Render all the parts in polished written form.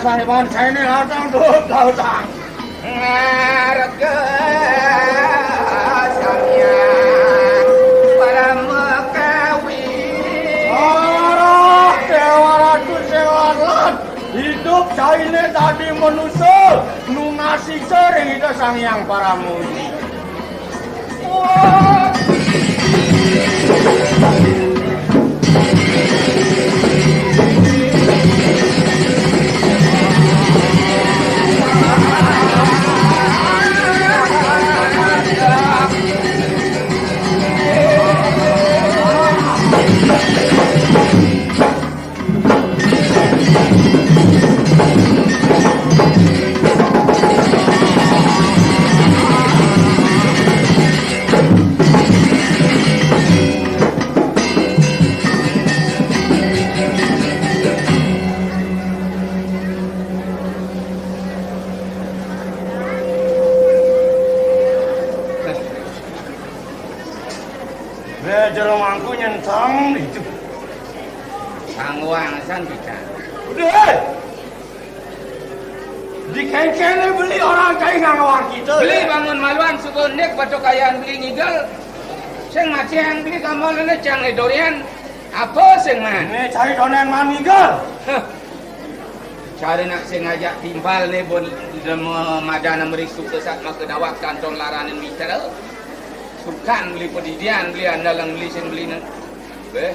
Saya ban saya ini latang duk latang. Harga samyang para mekawi. Arah dewa ratu sewalan. Hidup saya ini tadi manusia. Nunasi sering itu sangyang para muji. Jelomangku nyentang itu. Sangwang san bisa. Udah. Di kengkene beli orang kaya ngawang kita. Beli bangun maluan sukonek batu kayaan beli ngigal. Sing maceng beli kamal ini cang dorian. Apa sing man? Ini cari donen man ngigal. Cari nak sing ngajak timpal ni bon madana merisuk sesat maka dawak kantong laranin mitra. Sukan beli pedidian, beli andalan, beli sen beli nan. Beh,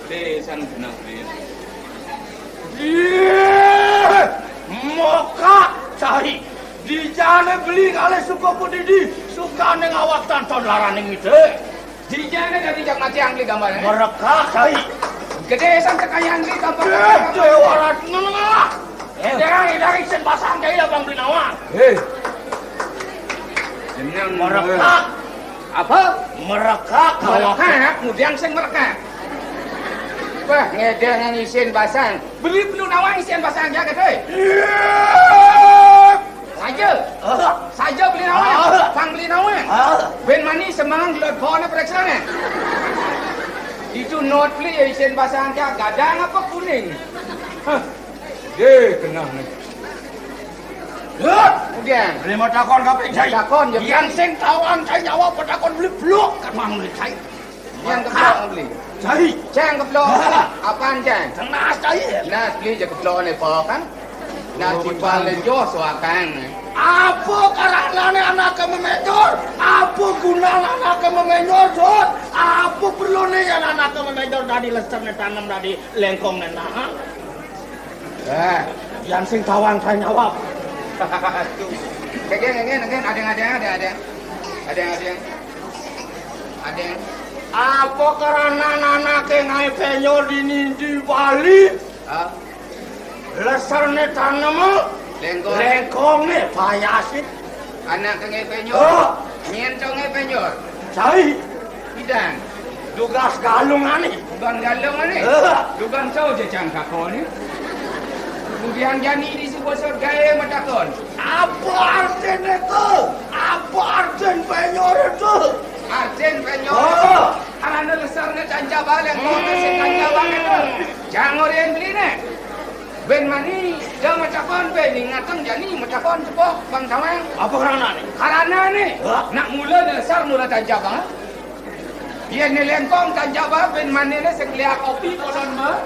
beli san guna beli. Moka cari di jane beli kali suka pedidi, suka neng awak tanton laraning itu. Di jane dah dijak mati yang beli gambarnya. Mereka cari. Gede san kekayaan beli gambar. Dewa nengah. Dari sen pasang kaya bang beli nawa. Mereka apa? Mereka Mereka kemudian sing mereka. Wah ngedeh yang isin basang. Beli penuh nawang isin basang jaga tu. Saja beli nawang. Pang beli nawang. Ben mani semangang gelot phone periksa ni. Itu note beli isin basang jaga gadang apa kuning. Kena ni. Kemudian beli matakon kaping saya. Matakon je. Yang sing tawang saya nyawa matakon beli blok kan mang beli saya. Yang keblok beli. Saya. Cang keblok. Apaan cang? Tengah saya. Nas beli je keblok ni apa kan? Nas timbal le jo suakan. Apa karena anak memenyor? Apa guna anak memenyor, Jod? Apa perlu ni anak memenyor dari lester ni tanam dari lengkong ni nah? Yang sing tawang saya nyawa. Again, ada. Apa karena anak ngai penyor di Bali? Lesarne tanam, lengkong ni payasit. Anak ngai penyor, nyentong ngai penyor. Cai, Bidang, tugas galungan ni. dugan galung ni. Dugan tahu je cangkak kau ni. Kemudian jani di sebuah gaya matakon. Apa arten itu? Apa arten penyor itu? Arten penyor. Anak lesar ni canca balik. Kau nasi canca balik tu. Jangan orang beli ni. Ben mani, dah matakon ben ingatkan jani matakon cepat bang tawang. Apa kerana ni? Karena ni nak mula lesar mula canca bang. Dia ni lengkong canca bang ben mani ni sekeliak kopi kolon mah.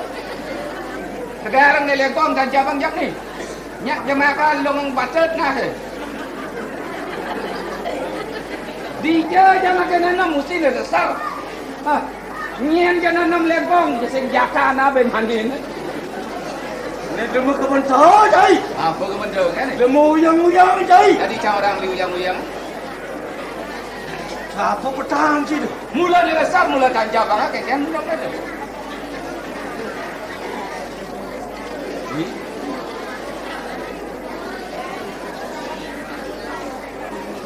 Sekarang ni lekong dan jabang jak ni. Nyak jemakan long bacot nah. Dia jangan kena nam mesti besar. Nyen jangan nam lekong sing jaka na ben mandi ni. Ni demu kebentar jai. Apa kebentuk kan ni? Demu uyang-uyang jai. Tadi cak orang li uyang-uyang. Apa petang sih? Mula ni besar mula dan jabang kan mula kan.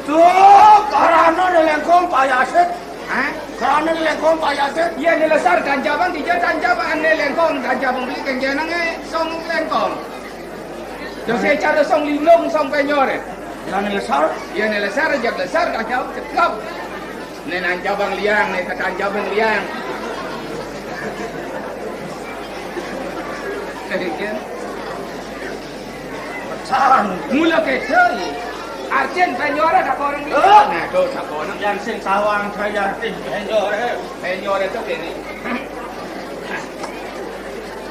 Tuh, karena lengkong payasit. Kerana Apaan ni lengkong payah tu? Ia ni lesar tanjabang tiga tanjabang ane lengkong tanjabang beli kenjanang song lengkong. Jadi saya cara song linglung song penyor. Yang ni lesar? Ia ni lesar jak lesar tanjabang cekap. Ni tanjabang liang ni tanjabang liang. Kemudian Besar. mula kecil. Arjen penyor ada orang beli. Nah, tu siapa nak? Yang sing sawang saya sing penyor. Penyor itu kini.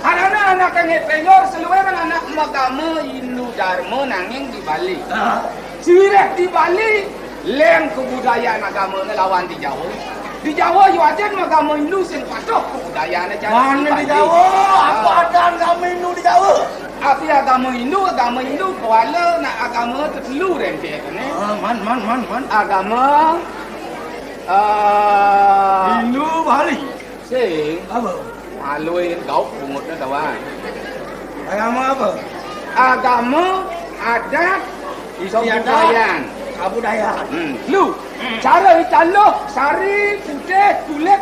Karena anak yang penyor seluruh anak magama Hindu Dharma nanging di Bali. Cirek di Bali, leng kebudayaan agama lawan di Jawa. Di Jawa yo aja agama Hindu sing patuh kebudayaan aja. Mana di Jawa? Apa ada agama Hindu di Jawa? Api agama Hindu kuala nak agama tertelu rente kan eh. Man. Agama Hindu Bali. sing Apa? alui gau pungut dah kawan. Agama apa? Agama adat kebudayaan. Kebudayaan. Lu cara italuh sari putih kulit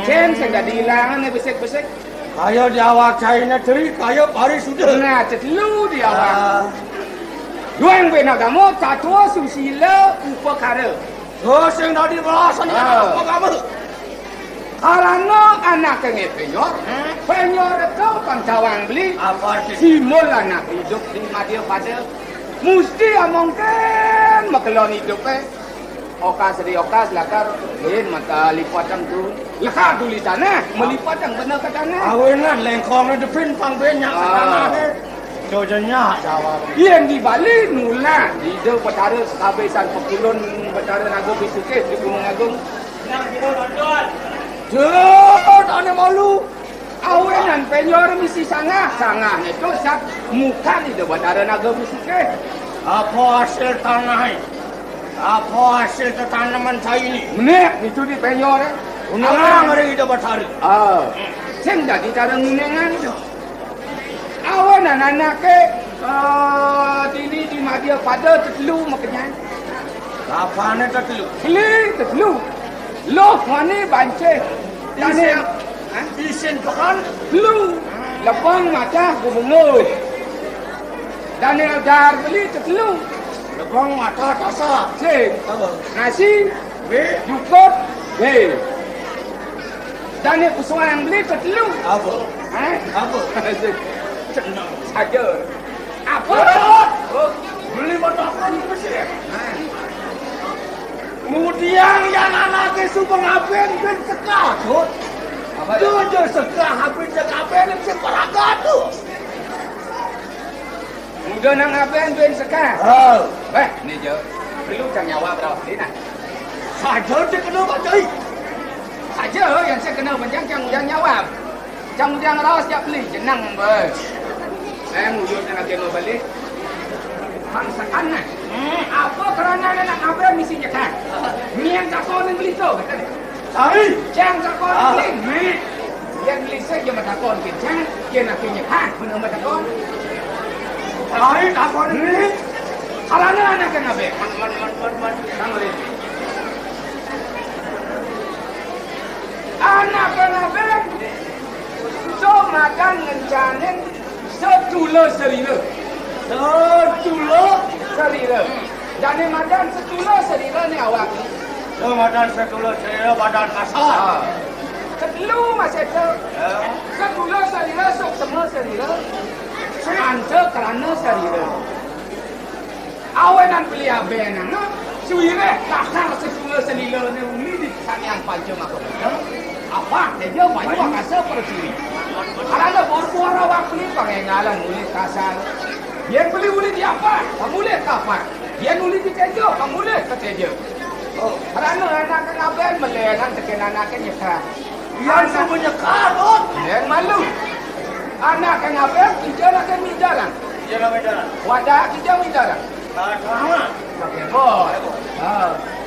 ceng sing dah dihilangan ni besek-besek. Kaya di awak China teri, kaya Paris sudah. Nah, tertelu di awal. Luang ben agama catua susila upakara. Oh, sing tadi belasan ni apa agama? Karena anak yang penyor itu pancawang beli Apa arti? simul anak hidup di Madya pada mesti mungkin makelon hidup okas lakar lain mata lipatang tu lakar tulisan melipatang benar ke tanah Awenan lengkong ni depin pang banyak sekarang ni. Jojanya Jawa. yang di Bali nula hidup betara kehabisan pekulun betara nago bisukit di Gunung Agung Jod, ane malu. awenan penyor misi sangah itu sak muka di betara nago bisukit. Apa hasil tanah ini? Apa hasil tanaman saya ini? Menek itu di penyor Unang hari kita bertari. Sing dah kita renungan tu. Awan anak ke dini di Madya pada tertelu makanya. Apa ni tertelu? Tertelu. Loh mana banci. Isin, isin pekan. Tertelu. Lepang mata gubernur. Dan yang dar beli tertelu. Lebang mata tasa. Sing Apa? nasi Be, jukut. Dan yang pesuan yang beli tertelu. apa? Apa? Saja. Apa? Oh, beli mata apa ni presiden? Kemudian yang anak itu pengaben ben sekajut. Apa dia? Jujur sekah habis sekaben ni separaga tu. Muda nang aben ben sekar. Oh, Ni je. Perlu kan nyawa berapa ni nak? saja dia kena baca. Saja yang saya kena panjang yang nyawa. Jangan ras jak beli jenang ber. Mujud nak kena balik. Bangsakan nah. Apa kerana nak aben misi je kan? Mian tak kau nak beli tu kata dia. Sari. Jangan tak kau nak beli. Yang beli saja mata kau kita. Dia nak kena kan benar mata kau. Sari tak kau ni. Kalana anak kena be. Man. Tanggalin. Anak kena be. So makan ngencanen setula serila. Setula. Serila. Dan makan setula serila ni awak. So badan setula saya badan kasar. Setelu masih tu. Setula serila sok semua serila. Anta kerana serila. Awan beli aben nang. Suire takkan setula serila ni umi di sana yang panjang aku. Apa? Dia banyak kasar perciri. Kalau bor-bor awak beli pengengalan mulut kasar. Yang beli mulut di apa? Mulut apa? Yang mulut di tejo, mulut ke tejo. Oh, kerana anak aben melehan tekan anak nyekar. Yang sebanyak tu. Yang malu. Anak aben kita nak midaran. Jangan betul. Wadah kita midaran. Sama. Kebot.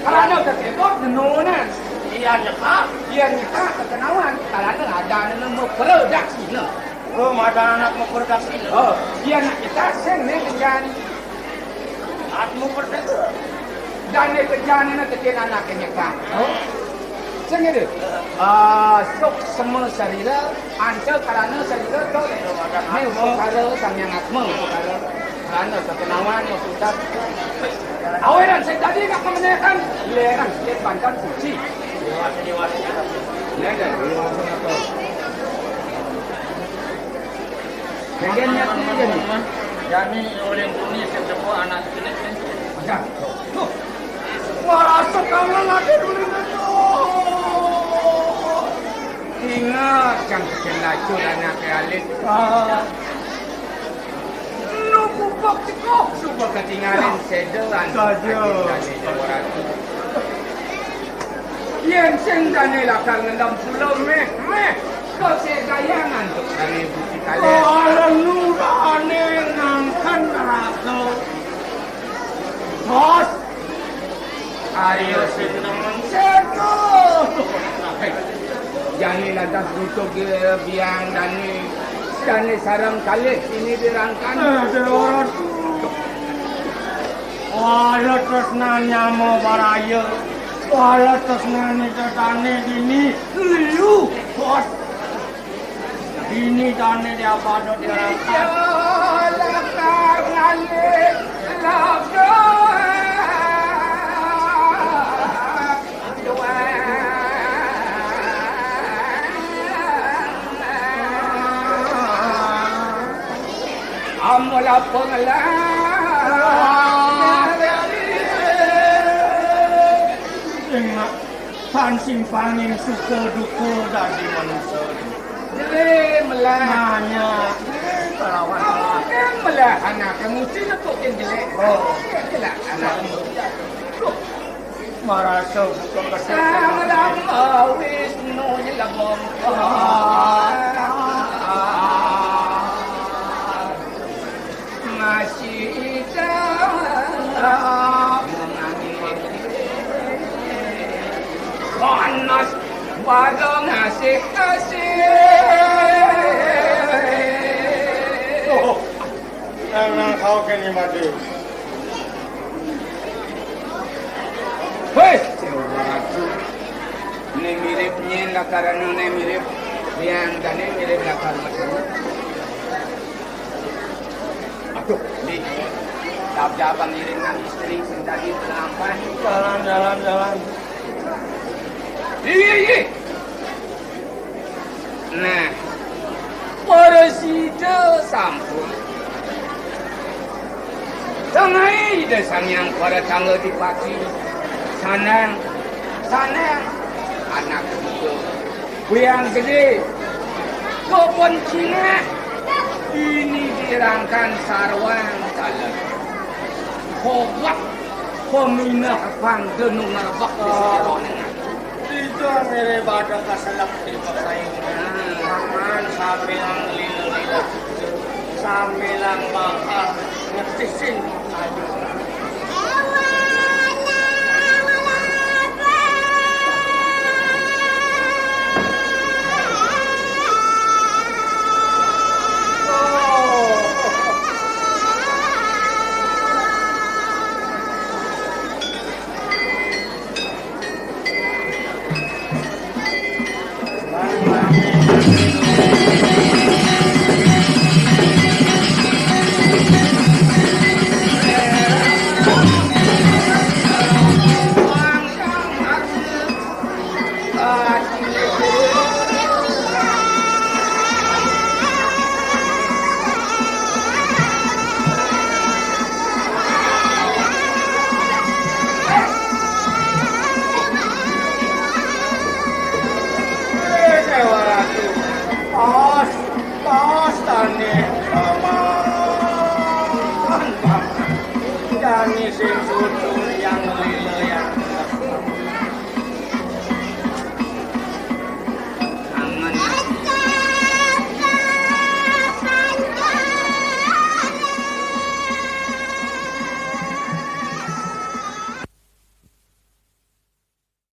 Kerana kebot nenunan. Iya nyekak. Dia nyekar kekenawan. Kerana ada nama produksi lah. Oh, ada anak mau produksi. Oh, dia nak nyekar sen ni kerjaan. Atmu produksi. Dan ni kerjaan ni tekan anak nyekar. Sengit sok semua sarira anta karana sarira to mai upakara sangyang atma upakara karana kekenawan maksudnya aweran saya tadi nak menanyakan leran sikit bantan suci dewasa leran dewasa bagiannya ni Jani oleh kuning sebuah anak kecil. macam Merasa kangen lagi dulu itu. ingat yang kenal anak alit nunggu bakti kok suka ketinggalan sedelan yang sendane lakar ngendam pulau meh kau segayangan untuk kami bukti kalian Orang nurane ngangkan neraka. Bos, ayo teman seko jangan lantas butuh biang dan sarang kali ini dirangkan orang wala tresnanya mau baraya. Wala tresnanya tetane dini liu. Bos, ini tane dia pada dia rangkan. lakar ngali lakar amala pengala Ingat tan simpangin suka duka dari manusia. Jeli melah Hanya perawan. melah anak kamu tidak tukin jelek jelek anak Merasa bukan kesalahan. Sama Wisnu jelabong masih panas pada ngasih-kasih Karena kau kini mati. Hei, ini miripnya lakaran ini mirip yang dan ini mirip lakar macam. Aduh, ni jawab iring dengan isteri sendiri melampai. Jalan. Iya. Nah, parasita sampun. Tangai desang yang pada tanggal dipaki. Sanang anak itu yang gede kopon Cina ini dirangkan sarwang talan kobak peminah pang denung narbak Itu mere pada kasalak di persaingan. Aman sambilang lilo-lilo. Sambilang bakal ngetisin aja. Jani sing suci